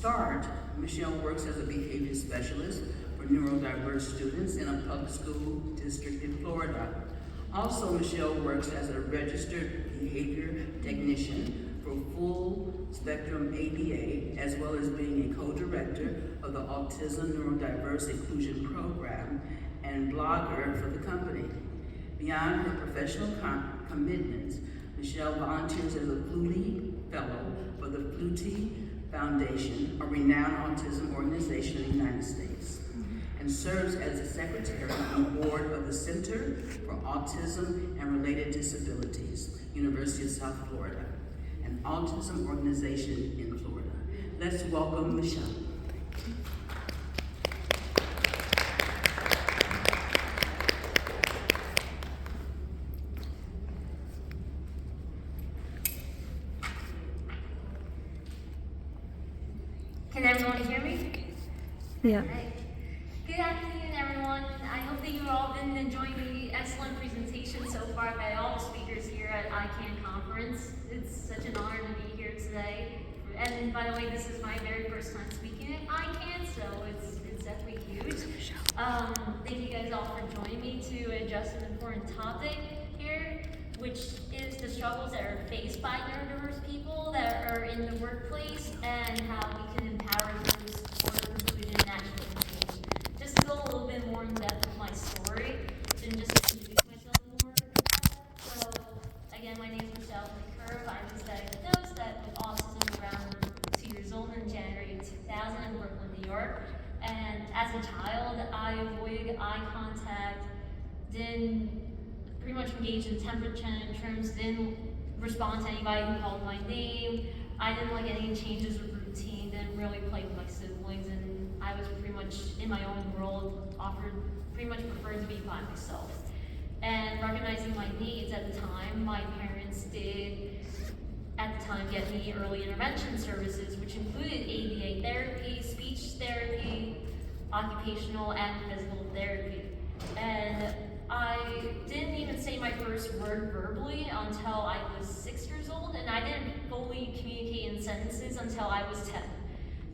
start, Michelle works as a behavior specialist for neurodiverse students in a public school district in Florida. Also, Michelle works as a registered behavior technician for Full Spectrum ABA, as well as being a co-director of the Autism Neurodiverse Inclusion Program and blogger for the company. Beyond her professional commitments, Michelle volunteers as a Flutie Fellow for the Flutie Foundation, a renowned autism organization in the United States, and serves as the secretary on the board of the Center for Autism and Related Disabilities, University of South Florida, an autism organization in Florida. Let's welcome Michelle. Can everyone hear me? Yeah. Right. Good afternoon, everyone. I hope that you've all been enjoying the excellent presentation so far by all the speakers here at ICAN conference. It's such an honor to be here today. And by the way, this is my very first time speaking at ICAN, so it's definitely huge. Thank you guys all for joining me to address an important topic here, which is the struggles that are faced by neurodiverse people that are in the workplace and how we can empower those for inclusion and actual change. Just to go a little bit more in depth with my story and just introduce myself more. So again, my name is Michelle. I was diagnosed with autism around 2 years old in January 2000 in Brooklyn, New York. And as a child, I avoided eye contact, didn't pretty much engage in temper tantrums, didn't respond to anybody who called my name. I didn't like any changes of routine, didn't really play with my siblings, and I was pretty much in my own world, pretty much preferred to be by myself. And recognizing my needs at the time, my parents did at the time get me early intervention services, which included ABA therapy, speech therapy, occupational and physical therapy. And I didn't even say my first word verbally until I was 6 years old, and I didn't fully communicate in sentences until I was 10.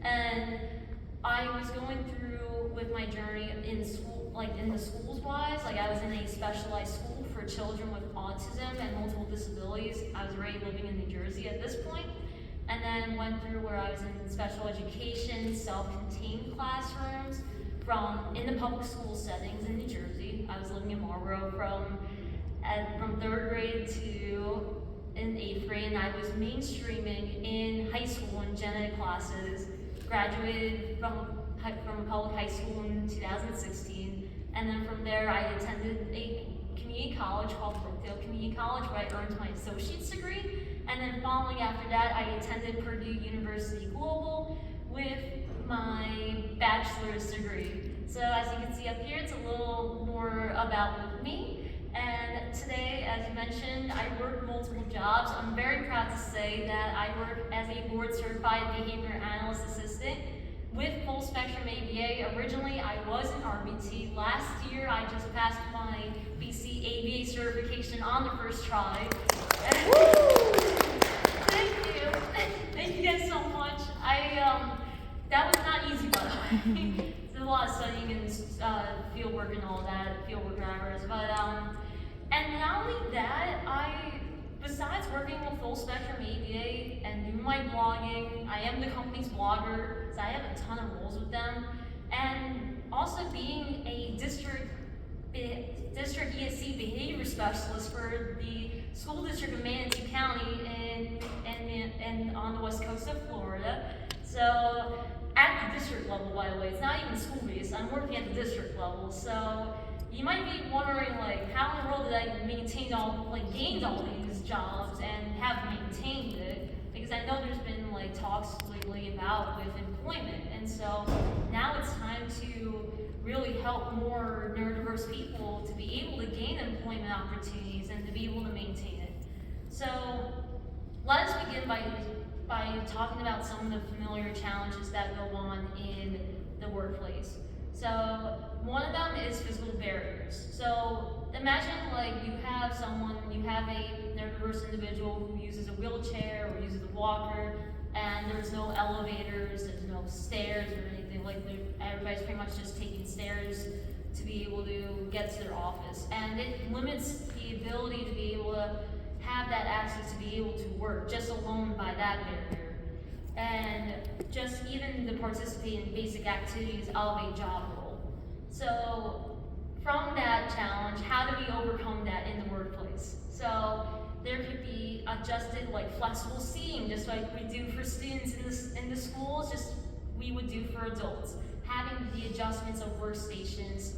And I was going through with my journey in school, like in the schools wise, like I was in a specialized school for children with autism and multiple disabilities. I was already living in New Jersey at this point, and then went through where I was in special education, self-contained classrooms, in the public school settings in New Jersey. I was living in Marlboro from 3rd grade to in 8th grade, and I was mainstreaming in high school in gen ed classes. Graduated from a public high school in 2016, and then from there I attended a community college called Brookdale Community College, where I earned my associate's degree. And then following after that, I attended Purdue University Global with my bachelor's degree. So as you can see up here, it's a little more about me. And today, as you mentioned, I work multiple jobs. I'm very proud to say that I work as a board certified behavior analyst assistant with Full Spectrum ABA. Originally, I was an RBT. Last year, I just passed my BC ABA certification on the first try. Thank you. Thank you guys so much. That was not easy, by the way. There's a lot of studying and field work and all that, field work hours. But and not only that, besides working with Full Spectrum ABA and doing my blogging, I am the company's blogger, so I have a ton of roles with them, and also being a district ESC behavior specialist for the school district of Manatee County and on the west coast of Florida. So at the district level, by the way, it's not even school-based, I'm working at the district level. So you might be wondering, like, how in the world did I gained all these jobs and have maintained it? Because I know there's been talks lately about with employment, and so now it's time to really help more neurodiverse people to be able to gain employment opportunities and to be able to maintain it. So let us begin by talking about some of the familiar challenges that go on in the workplace. So one of them is physical barriers. So imagine you have a neurodiverse individual who uses a wheelchair or uses a walker, and there's no elevators, there's no stairs or anything. Like everybody's pretty much just taking stairs to be able to get to their office, and it limits the ability to be able to have that access to be able to work just alone by that barrier, and just even to participate in basic activities of a job role. So from that challenge, how do we overcome that in the workplace? So there could be adjusted, like flexible seating, just like we do for students in the schools, just we would do for adults. Having the adjustments of workstations,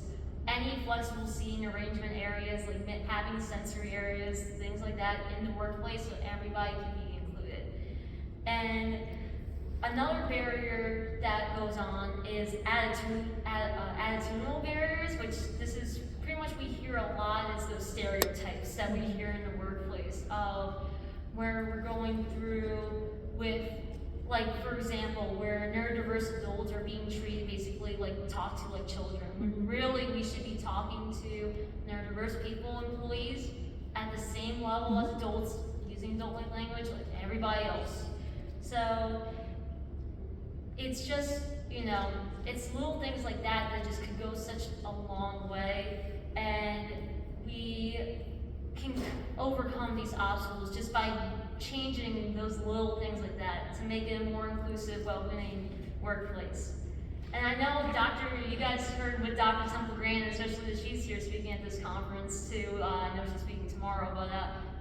any flexible seating arrangement areas, like having sensory areas, things like that in the workplace so everybody can be included. And another barrier that goes on is attitudinal barriers, which this is pretty much we hear a lot as those stereotypes that we hear in the workplace of where we're going through with, like, for example, where neurodiverse adults are being treated basically like talked to like children. When really we should be talking to neurodiverse people employees at the same level as adults, using adult-like language like everybody else. So it's just, it's little things like that that just could go such a long way, and we can overcome these obstacles just by changing those little things like that to make it a more inclusive, welcoming workplace. And I know you guys heard with Dr. Temple Grant, especially that she's here speaking at this conference too. I know she's speaking tomorrow, but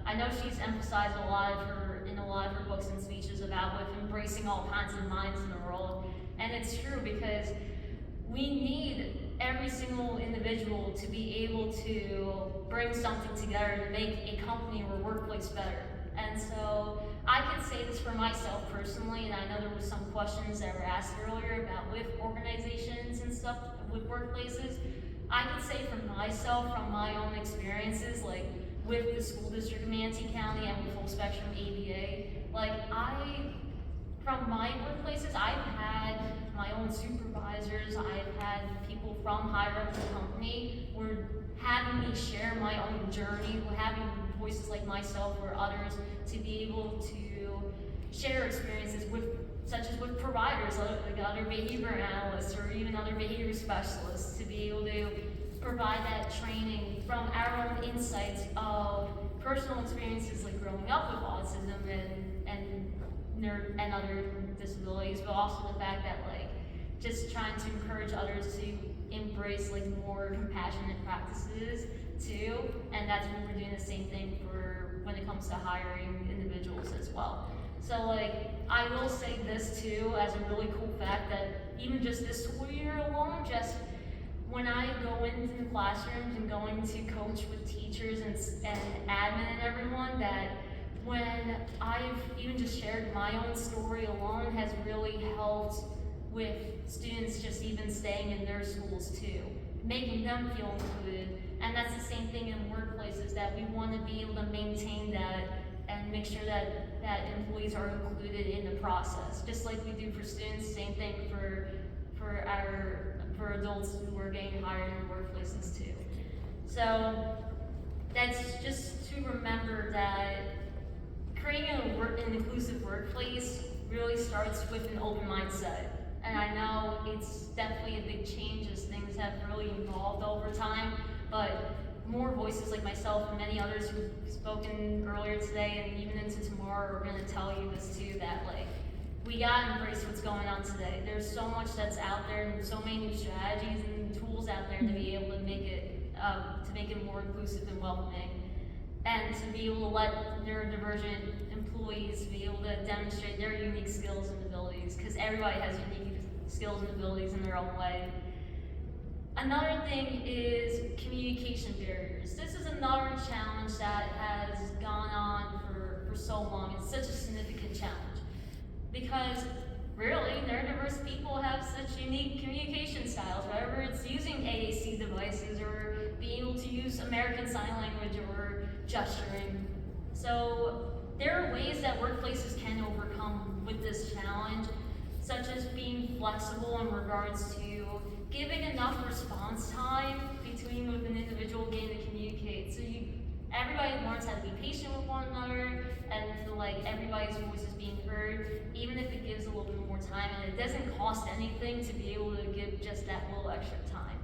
I know she's emphasized in a lot of her books and speeches about with embracing all kinds of minds in the world. And it's true, because we need every single individual to be able to bring something together to make a company or workplace better. And so I can say this for myself personally, and I know there was some questions that were asked earlier about with organizations and stuff, with workplaces. I can say for myself, from my own experiences, like with the school district of Manatee County and with Full Spectrum ABA, from my workplaces, I've had my own supervisors, I've had people from higher up in the company who were having me share my own journey, having voices like myself or others to be able to share experiences with, such as with providers, like other behavior analysts or even other behavior specialists, to be able to provide that training from our own insights of personal experiences like growing up with autism and other disabilities, but also the fact that just trying to encourage others to embrace more compassionate practices too, and that's when we're doing the same thing for when it comes to hiring individuals as well. So I will say this too as a really cool fact, that even just this school year alone, just when I go into the classrooms and going to coach with teachers and admin and everyone, that when I've even just shared my own story alone has really helped with students just even staying in their schools too, making them feel included. And that's the same thing in workplaces, that we want to be able to maintain that and make sure that employees are included in the process, just like we do for students. Same thing for adults who are getting hired in workplaces too. So that's just to remember that creating an inclusive workplace really starts with an open mindset. And I know it's definitely a big change as things have really evolved over time, but more voices like myself and many others who've spoken earlier today and even into tomorrow are going to tell you this too, that we gotta embrace what's going on today. There's so much that's out there and so many new strategies and tools out there to be able to make it more inclusive and welcoming, and to be able to let neurodivergent employees be able to demonstrate their unique skills and abilities, because everybody has unique skills and abilities in their own way. Another thing is communication barriers. This is another challenge that has gone on for so long. It's such a significant challenge, because really, neurodiverse people have such unique communication styles, whether it's using AAC devices or being able to use American Sign Language or gesturing. So there are ways that workplaces can overcome with this challenge, such as being flexible in regards to giving enough response time between with an individual getting to communicate. So everybody learns how to be patient with one another and feel like everybody's voice is being heard, even if it gives a little bit more time and it doesn't cost anything to be able to give just that little extra time.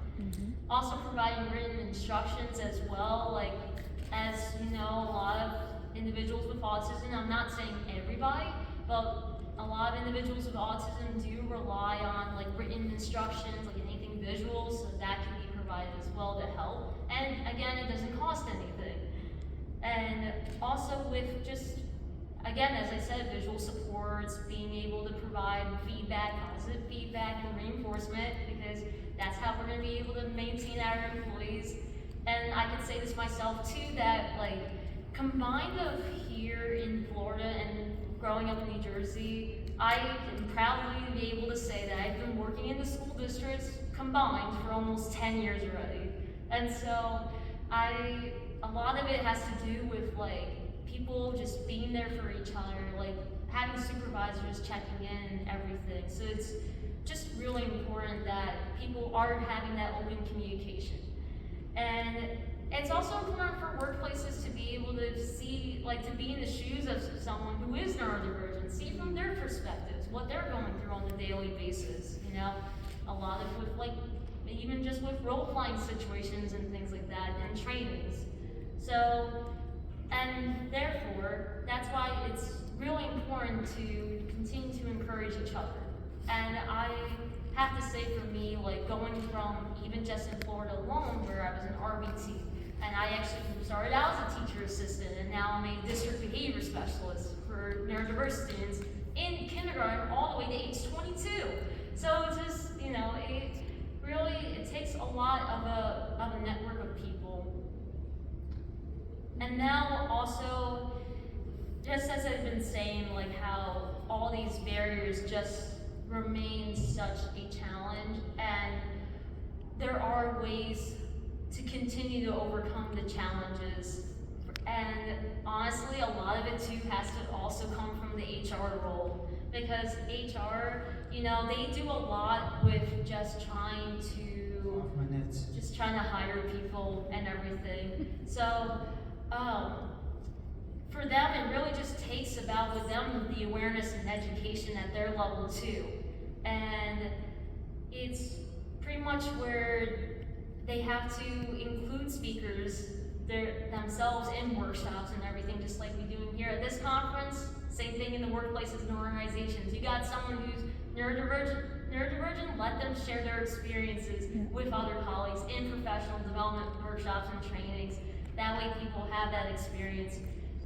Also providing written instructions as well, like as you know, a lot of individuals with autism, I'm not saying everybody, but a lot of individuals with autism do rely on like written instructions, like anything visual, so that can be provided as well to help. And again, it doesn't cost anything. And also with just, again, as I said, visual supports, being able to provide feedback, positive feedback and reinforcement, because that's how we're gonna be able to maintain our employees. And I can say this myself too, that like combined of here in Florida and growing up in New Jersey, I can proudly be able to say that I've been working in the school districts combined for almost 10 years already. And so a lot of it has to do with like people just being there for each other, like having supervisors checking in and everything. So it's just really important that people are having that open communication. And it's also important for workplaces to be able to see, like to be in the shoes of someone who is neurodivergent, see from their perspectives, what they're going through on a daily basis, you know? A lot of with like, even just with role-playing situations and things like that, and trainings. So, and therefore, that's why it's really important to continue to encourage each other. And I have to say for me, like going from even just in Florida alone, where I was an RBT, and I actually started out as a teacher assistant, and now I'm a district behavior specialist for neurodiverse students in kindergarten all the way to age 22. So it's just, you know, it takes a lot of a network of people. And now also, just as I've been saying, like how all these barriers just remain such a challenge, and there are ways to continue to overcome the challenges. And honestly, a lot of it too has to also come from the HR role, because HR, you know, they do a lot with just trying to hire people and everything. So for them, it really just takes about with them the awareness and education at their level too. And it's pretty much where they have to include speakers themselves in workshops and everything, just like we do here at this conference. Same thing in the workplaces and organizations. You got someone who's neurodivergent, let them share their experiences with other colleagues in professional development workshops and trainings. That way people have that experience.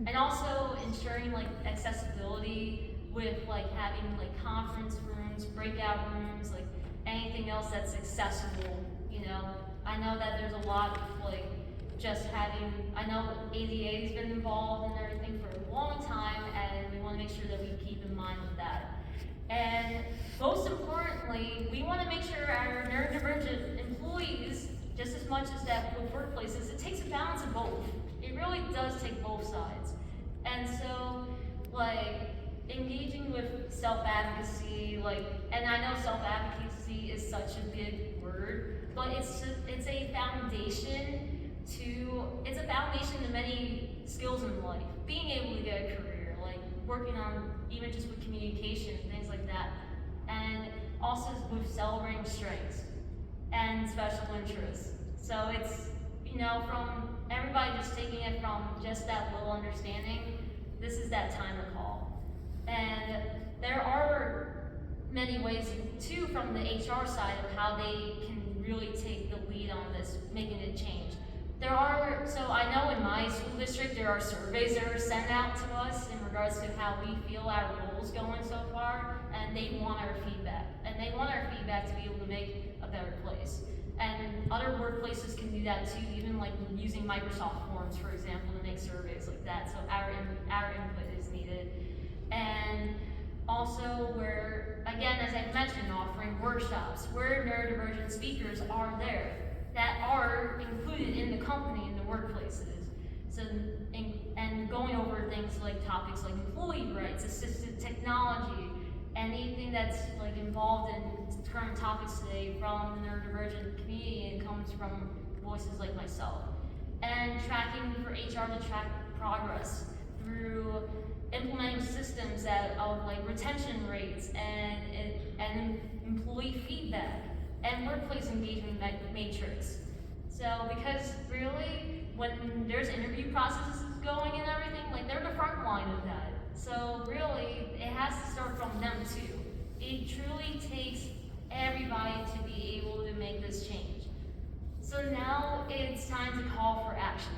And also ensuring like accessibility with like having like conference rooms, breakout rooms, like anything else that's accessible, you know. I know that there's a lot of like just having, I know ADA has been involved in everything for a long time, and we want to make sure that we keep in mind with that. And most importantly, we want to make sure our neurodivergent employees, just as much as that with workplaces, it takes a balance of both. It really does take both sides. And so, like, engaging with self-advocacy, like, and I know self-advocacy is such a big word, but it's a foundation to many skills in life. Being able to get a career, like working on even just with communication, things like that. And also with celebrating strengths and special interests. So it's, you know, from everybody just taking it from just that little understanding, this is that time to call. And there are many ways too from the HR side of how they can really take the lead on this, making it change. So I know in my school district, there are surveys that are sent out to us in regards to how we feel our role's going so far, and they want our feedback. And they want our feedback to be able to make a better place. And other workplaces can do that too, even like using Microsoft Forms, for example, to make surveys like that. So our input is needed. And also where, again, as I mentioned, offering workshops where neurodivergent speakers are there, that are included in the company, in the workplaces. So, and going over things like topics like employee rights, assistive technology, anything that's like involved in current topics today from the neurodivergent community and comes from voices like myself. And tracking for HR to track progress through implementing systems that of like retention rates and employee feedback, and workplace engagement matrix. So because really, when there's interview processes going and everything, like they're the front line of that. So really, it has to start from them too. It truly takes everybody to be able to make this change. So now it's time to call for action.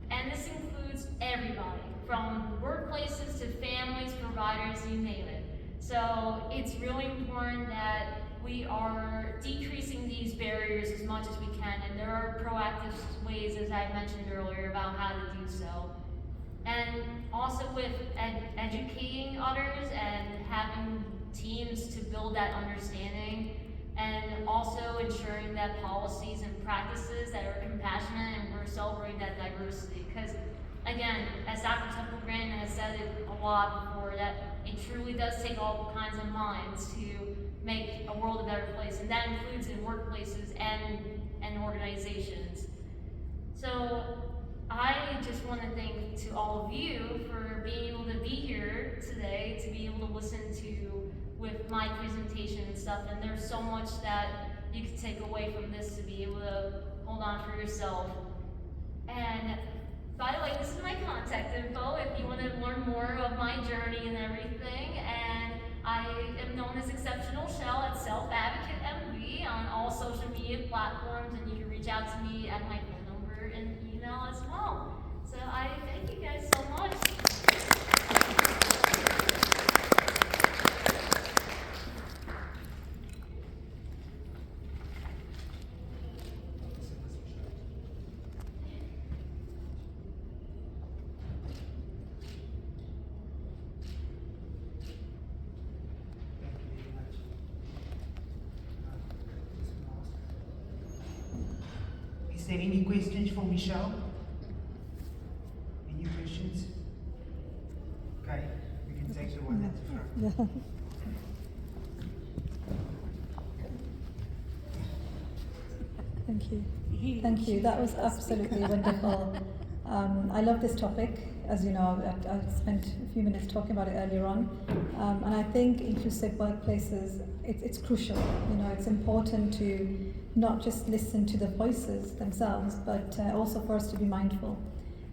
And this includes everybody, from workplaces to families, providers, you name it. So it's really important that we are decreasing these barriers as much as we can, and there are proactive ways, as I mentioned earlier, about how to do so. And also with educating others and having teams to build that understanding, and also ensuring that policies and practices that are compassionate and we're celebrating that diversity. Because again, as Dr. Temple Grandin has said it a lot before, that it truly does take all kinds of minds to make a world a better place, and that includes in workplaces and organizations. So I just want to thank to all of you for being able to be here today, to be able to listen to with my presentation and stuff, and there's so much that you can take away from this to be able to hold on for yourself. And by the way, this is my contact info if you want to learn more of my journey and everything. And I am known as Exceptional Shell at Self Advocate MV on all social media platforms, and you can reach out to me at my phone number and email as well. So I thank you guys so much. Is there any questions for Michelle? Any questions? Okay, we can take the one at the front. Thank you. Thank you. That was absolutely wonderful. I love this topic. As you know, I spent a few minutes talking about it earlier on. And I think inclusive workplaces, it's crucial. You know, it's important to not just listen to the voices themselves, but also for us to be mindful.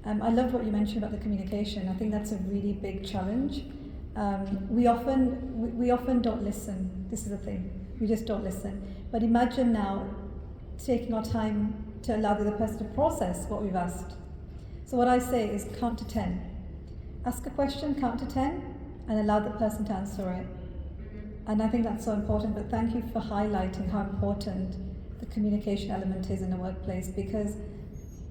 I love what you mentioned about the communication. I think that's a really big challenge. We often don't listen. This is the thing. We just don't listen. But imagine now taking our time to allow the other person to process what we've asked. So what I say is count to 10. Ask a question, count to 10, and allow the person to answer it. And I think that's so important, but thank you for highlighting how important the communication element is in the workplace, because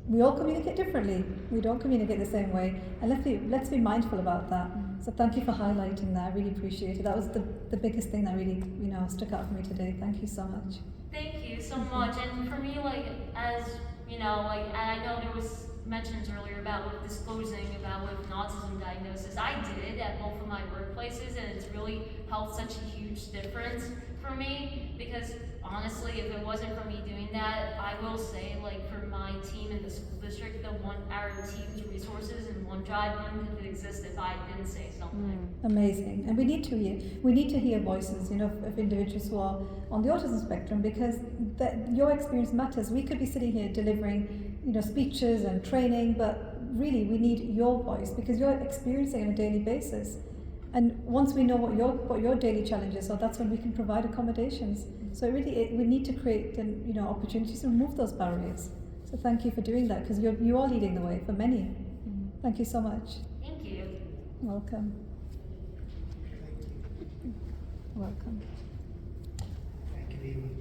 we all communicate differently. We don't communicate the same way, and let's be mindful about that. So thank you for highlighting that. I really appreciate it. That was the biggest thing that really, stuck out for me today. Thank you so much. Thank you so much. And for me, as I know there was mentions earlier about with disclosing about with an autism diagnosis. I did at both of my workplaces, and it's really helped such a huge difference for me, because honestly, if it wasn't for me doing that, I will say, for my team in the school district, our team's resources and OneDrive wouldn't have existed if I didn't say something. Amazing. And we need to hear voices, of individuals who are on the autism spectrum, because your experience matters. We could be sitting here delivering speeches and training, but really we need your voice, because you're experiencing it on a daily basis. And once we know what your daily challenges are, that's when we can provide accommodations. So we need to create opportunities to remove those barriers. So thank you for doing that, because you are leading the way for many. Thank you so much. Thank you. Welcome. Welcome. Thank you very much.